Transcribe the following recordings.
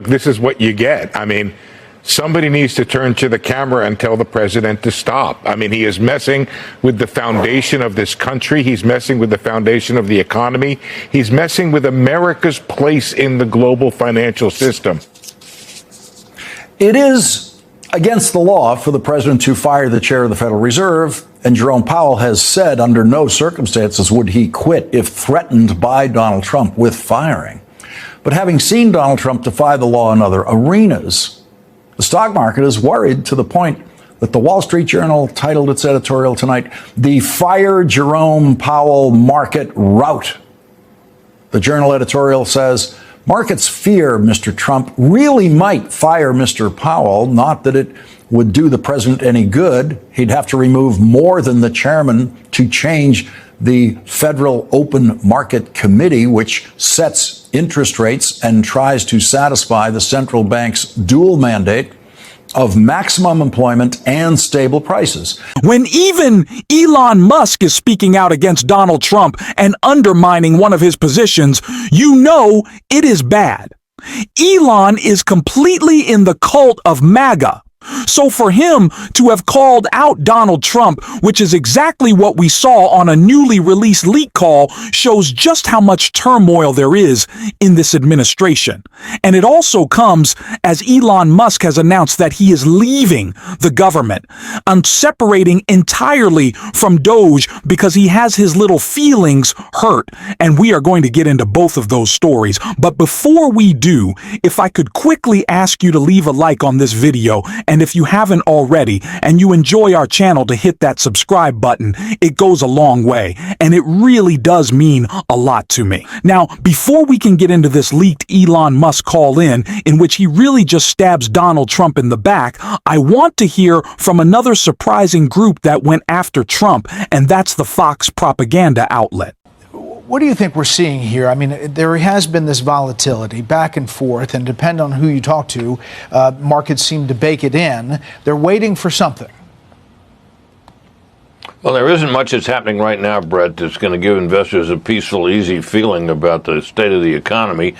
This is what you get. I mean, somebody needs to turn to the camera and tell the president to stop. I mean, he is messing with the foundation of this country. He's messing with the foundation of the economy. He's messing with America's place in the global financial system. It is against the law for the president to fire the chair of the Federal Reserve, and Jerome Powell has said under no circumstances would he quit if threatened by Donald Trump with firing. But having seen Donald Trump defy the law in other arenas, the stock market is worried to the point that the Wall Street Journal titled its editorial tonight, "The Fire Jerome Powell Market Rout." The Journal editorial says, markets fear Mr. Trump really might fire Mr. Powell, not that it would do the president any good. He'd have to remove more than the chairman to change the Federal Open Market Committee, which sets interest rates and tries to satisfy the central bank's dual mandate of maximum employment and stable prices. When even Elon Musk is speaking out against Donald Trump and undermining one of his positions, you know it is bad. Elon is completely in the cult of MAGA. So for him to have called out Donald Trump, which is exactly what we saw on a newly released leak call, shows just how much turmoil there is in this administration. And it also comes as Elon Musk has announced that he is leaving the government and separating entirely from Doge because he has his little feelings hurt. And we are going to get into both of those stories. But before we do, if I could quickly ask you to leave a like on this video, and if you haven't already and you enjoy our channel, to hit that subscribe button. It goes a long way, and it really does mean a lot to me. Now, before we can get into this leaked Elon Musk call in which he really just stabs Donald Trump in the back, I want to hear from another surprising group that went after Trump, and that's the Fox propaganda outlet. What do you think we're seeing here? I mean, there has been this volatility back and forth, and depending on who you talk to, markets seem to bake it in. They're waiting for something. Well, there isn't much that's happening right now, Brett, that's going to give investors a peaceful, easy feeling about the state of the economy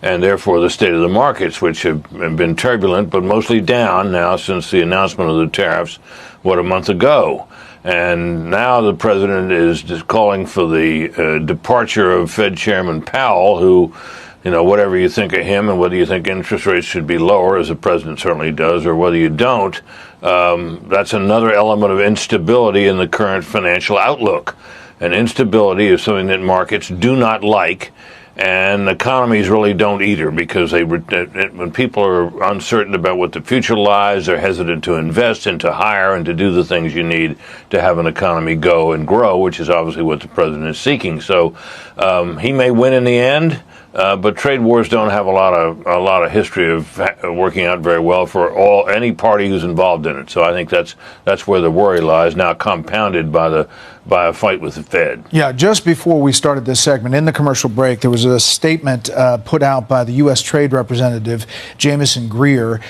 and therefore the state of the markets, which have been turbulent but mostly down now since the announcement of the tariffs, a month ago. And now the president is just calling for the departure of Fed Chairman Powell, who, you know, whatever you think of him and whether you think interest rates should be lower, as the president certainly does, or whether you don't, that's another element of instability in the current financial outlook. And instability is something that markets do not like, and economies really don't either, because when people are uncertain about what the future lies, they're hesitant to invest and to hire and to do the things you need to have an economy go and grow, which is obviously what the president is seeking. So he may win in the end, but trade wars don't have a lot of history of working out very well for any party who's involved in it. So I think that's where the worry lies, now compounded by a fight with the Fed. Yeah, just before we started this segment, in the commercial break, there was a statement put out by the U.S. Trade Representative Jamieson Greer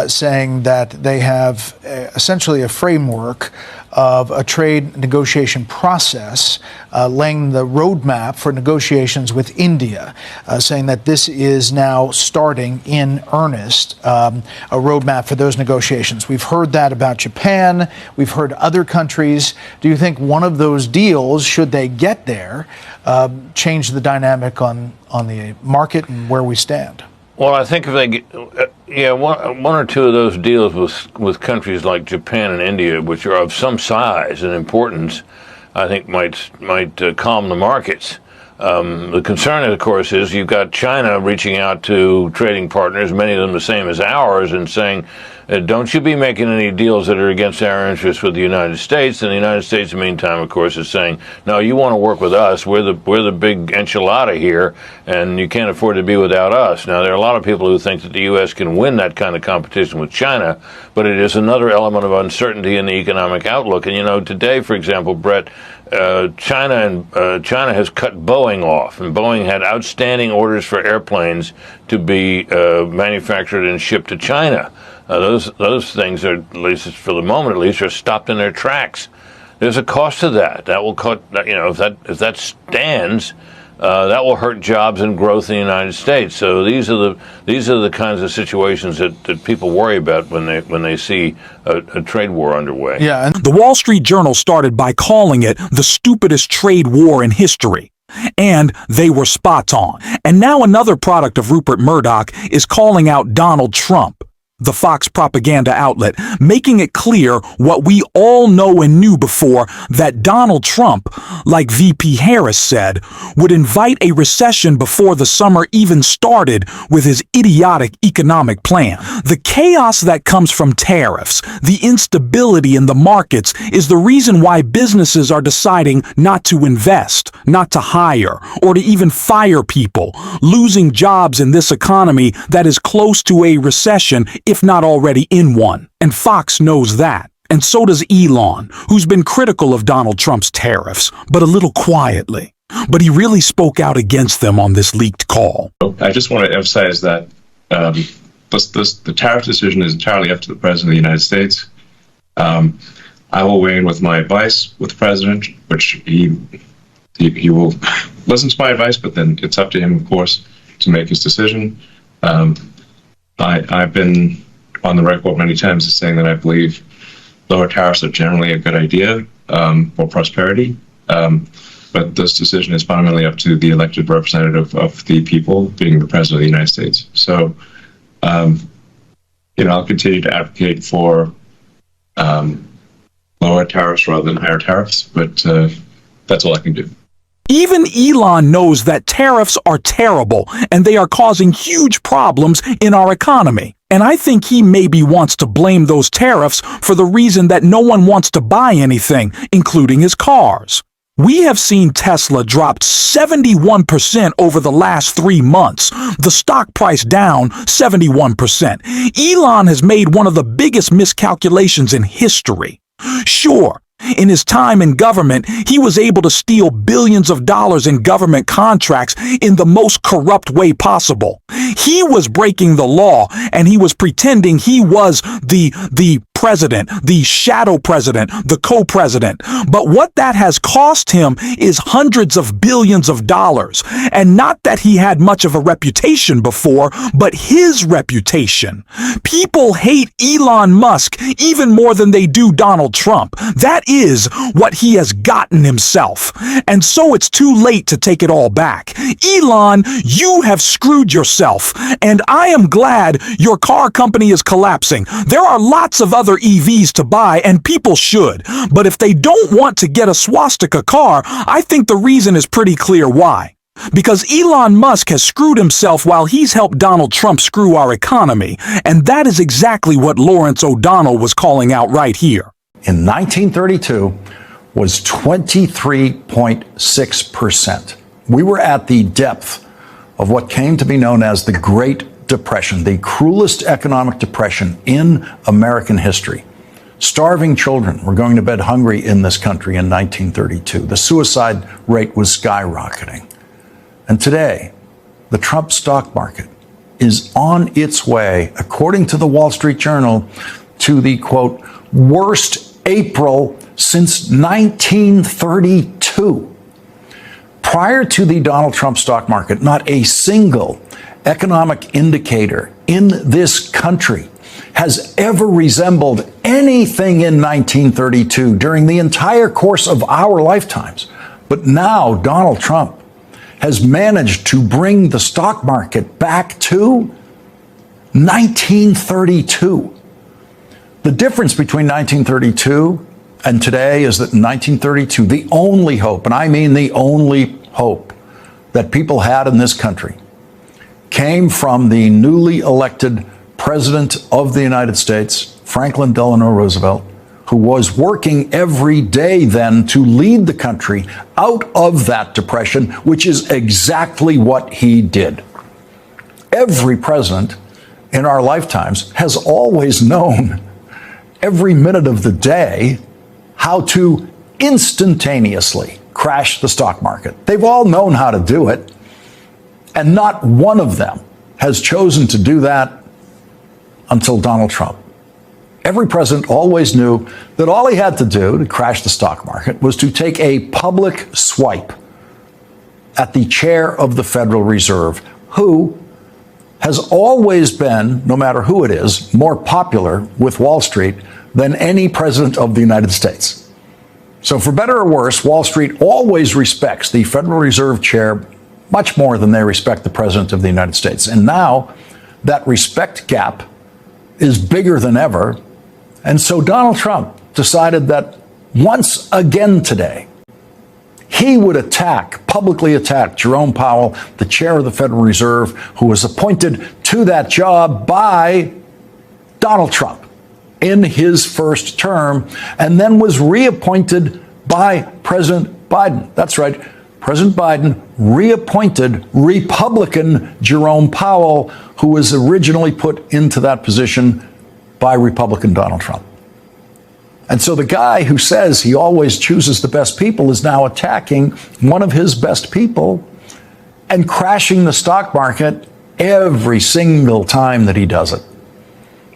saying that they have essentially a framework of a trade negotiation process, laying the roadmap for negotiations with India, saying that this is now starting in earnest, a roadmap for those negotiations. We've heard that about Japan. We've heard other countries. Do you think one of those deals, should they get there, change the dynamic on the market and where we stand? Well, I think if they get, one or two of those deals with countries like Japan and India, which are of some size and importance, I think might calm the markets. The concern, of course, is you've got China reaching out to trading partners, many of them the same as ours, and saying, don't you be making any deals that are against our interests with the United States. And the United States, in the meantime, of course, is saying, no, you want to work with us. We're the big enchilada here, and you can't afford to be without us. Now, there are a lot of people who think that the U.S. can win that kind of competition with China, but it is another element of uncertainty in the economic outlook. And, today, for example, Brett, China has cut Boeing off, and Boeing had outstanding orders for airplanes to be manufactured and shipped to China. Those things are, at least for the moment, at least, are stopped in their tracks. There's a cost to that. That will cut. If that stands, that will hurt jobs and growth in the United States. So these are the kinds of situations that people worry about when they see a trade war underway. Yeah, and The Wall Street Journal started by calling it the stupidest trade war in history. And they were spot on. And now another product of Rupert Murdoch is calling out Donald Trump, the Fox propaganda outlet, making it clear what we all know and knew before, that Donald Trump, like VP Harris said, would invite a recession before the summer even started with his idiotic economic plan. The chaos that comes from tariffs, the instability in the markets, is the reason why businesses are deciding not to invest, not to hire, or to even fire people, losing jobs in this economy that is close to a recession, if not already in one. And Fox knows that. And so does Elon, who's been critical of Donald Trump's tariffs, but a little quietly. But he really spoke out against them on this leaked call. I just want to emphasize that the tariff decision is entirely up to the President of the United States. I will weigh in with my advice with the President, which he will listen to my advice, but then it's up to him, of course, to make his decision. I've been on the record many times as saying that I believe lower tariffs are generally a good idea for prosperity. But this decision is fundamentally up to the elected representative of the people, being the President of the United States. So, I'll continue to advocate for lower tariffs rather than higher tariffs, but that's all I can do. Even Elon knows that tariffs are terrible and they are causing huge problems in our economy. And I think he maybe wants to blame those tariffs for the reason that no one wants to buy anything, including his cars. We have seen Tesla drop 71% over the last 3 months, the stock price down 71%. Elon has made one of the biggest miscalculations in history. Sure, in his time in government, he was able to steal billions of dollars in government contracts in the most corrupt way possible. He was breaking the law, and he was pretending he was the president, the shadow president, the co-president. But what that has cost him is hundreds of billions of dollars. And not that he had much of a reputation before, but his reputation. People hate Elon Musk even more than they do Donald Trump. That is what he has gotten himself. And so it's too late to take it all back. Elon, you have screwed yourself. And I am glad your car company is collapsing. There are lots of other EVs to buy, and people should. But if they don't want to get a swastika car, I think the reason is pretty clear why. Because Elon Musk has screwed himself while he's helped Donald Trump screw our economy. And that is exactly what Lawrence O'Donnell was calling out right here. In 1932 was 23.6%. We were at the depth of what came to be known as the Great Depression, the cruelest economic depression in American history. Starving children were going to bed hungry in this country in 1932. The suicide rate was skyrocketing. And today, the Trump stock market is on its way, according to the Wall Street Journal, to the, quote, worst April since 1932. Prior to the Donald Trump stock market, not a single economic indicator in this country has ever resembled anything in 1932 during the entire course of our lifetimes. But now Donald Trump has managed to bring the stock market back to 1932. The difference between 1932 and today is that in 1932, the only hope, and I mean the only hope, that people had in this country came from the newly elected President of the United States, Franklin Delano Roosevelt, who was working every day then to lead the country out of that depression, which is exactly what he did. Every president in our lifetimes has always known every minute of the day how to instantaneously crash the stock market. They've all known how to do it, and not one of them has chosen to do that until Donald Trump. Every president always knew that all he had to do to crash the stock market was to take a public swipe at the chair of the Federal Reserve, who has always been, no matter who it is, more popular with Wall Street than any president of the United States. So for better or worse, Wall Street always respects the Federal Reserve chair much more than they respect the president of the United States. And now that respect gap is bigger than ever. And so Donald Trump decided that once again today, he would publicly attack Jerome Powell, the chair of the Federal Reserve, who was appointed to that job by Donald Trump in his first term, and then was reappointed by President Biden. That's right. President Biden reappointed Republican Jerome Powell, who was originally put into that position by Republican Donald Trump. And so the guy who says he always chooses the best people is now attacking one of his best people and crashing the stock market every single time that he does it.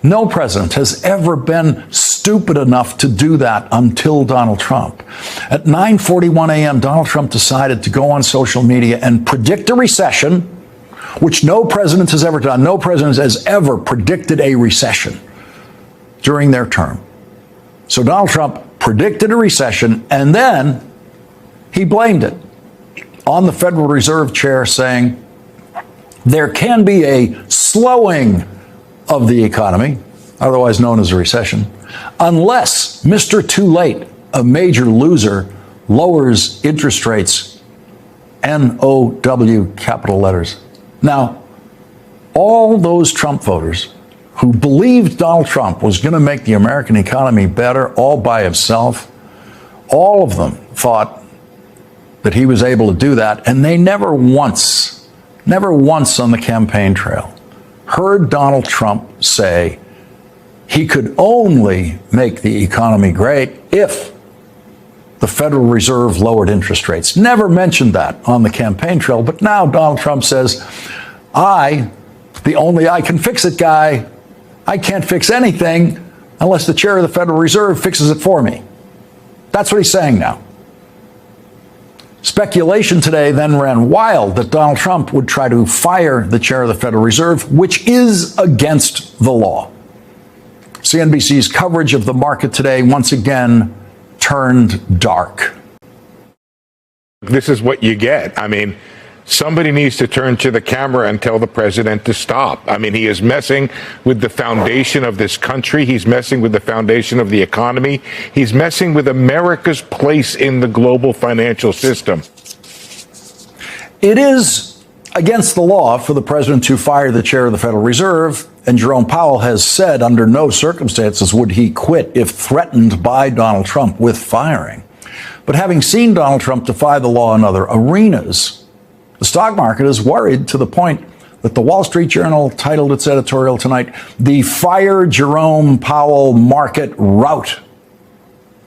No president has ever been stupid enough to do that until Donald Trump. At 9:41 a.m., Donald Trump decided to go on social media and predict a recession, which no president has ever done. No president has ever predicted a recession during their term. So Donald Trump predicted a recession, and then he blamed it on the Federal Reserve chair, saying there can be a slowing of the economy, otherwise known as a recession, unless Mr. Too Late, a major loser, lowers interest rates, N-O-W, capital letters. Now, all those Trump voters who believed Donald Trump was going to make the American economy better all by himself, all of them thought that he was able to do that, and they never once on the campaign trail heard Donald Trump say he could only make the economy great if the Federal Reserve lowered interest rates. Never mentioned that on the campaign trail, but now Donald Trump says, the only I can fix it guy, I can't fix anything unless the chair of the Federal Reserve fixes it for me. That's what he's saying now. Speculation today then ran wild that Donald Trump would try to fire the chair of the Federal Reserve, which is against the law. CNBC's coverage of the market today once again turned dark. This is what you get. I mean, somebody needs to turn to the camera and tell the president to stop. I mean, he is messing with the foundation of this country. He's messing with the foundation of the economy. He's messing with America's place in the global financial system. It is against the law for the president to fire the chair of the Federal Reserve, and Jerome Powell has said under no circumstances would he quit if threatened by Donald Trump with firing. But having seen Donald Trump defy the law in other arenas, the stock market is worried to the point that the Wall Street Journal titled its editorial tonight, "The Fire Jerome Powell Market Rout."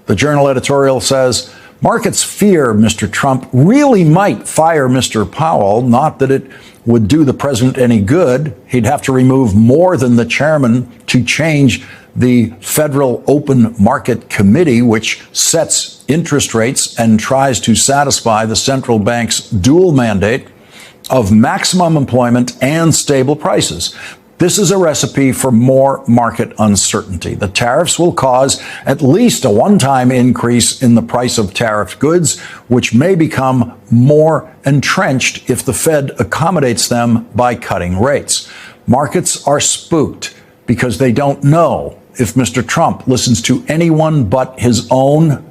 The Journal editorial says, markets fear Mr. Trump really might fire Mr. Powell, not that it would do the president any good. He'd have to remove more than the chairman to change the Federal Open Market Committee, which sets interest rates and tries to satisfy the central bank's dual mandate of maximum employment and stable prices. This is a recipe for more market uncertainty. The tariffs will cause at least a one-time increase in the price of tariffed goods, which may become more entrenched if the Fed accommodates them by cutting rates. Markets are spooked because they don't know if Mr. Trump listens to anyone but his own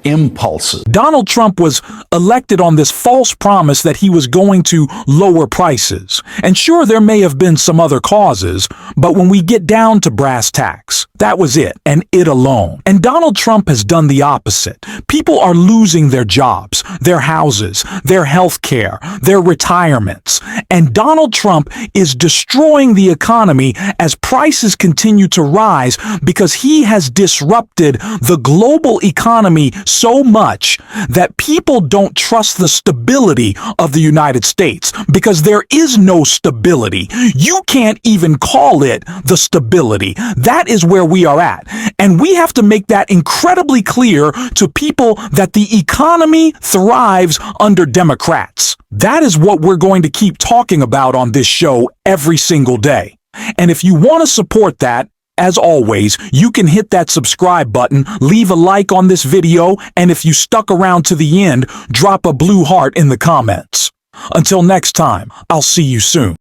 impulses. Donald Trump was elected on this false promise that he was going to lower prices. And sure, there may have been some other causes, but when we get down to brass tacks, that was it, and it alone. And Donald Trump has done the opposite. People are losing their jobs, their houses, their health care, their retirements. And Donald Trump is destroying the economy as prices continue to rise because he has disrupted the global economy so much that people don't trust the stability of the United States because there is no stability. You can't even call it the stability. That is where we are at. And we have to make that incredibly clear to people that the economy thrives under Democrats. That is what we're going to keep talking about on this show every single day. And if you want to support that, as always, you can hit that subscribe button, leave a like on this video, and if you stuck around to the end, drop a blue heart in the comments. Until next time, I'll see you soon.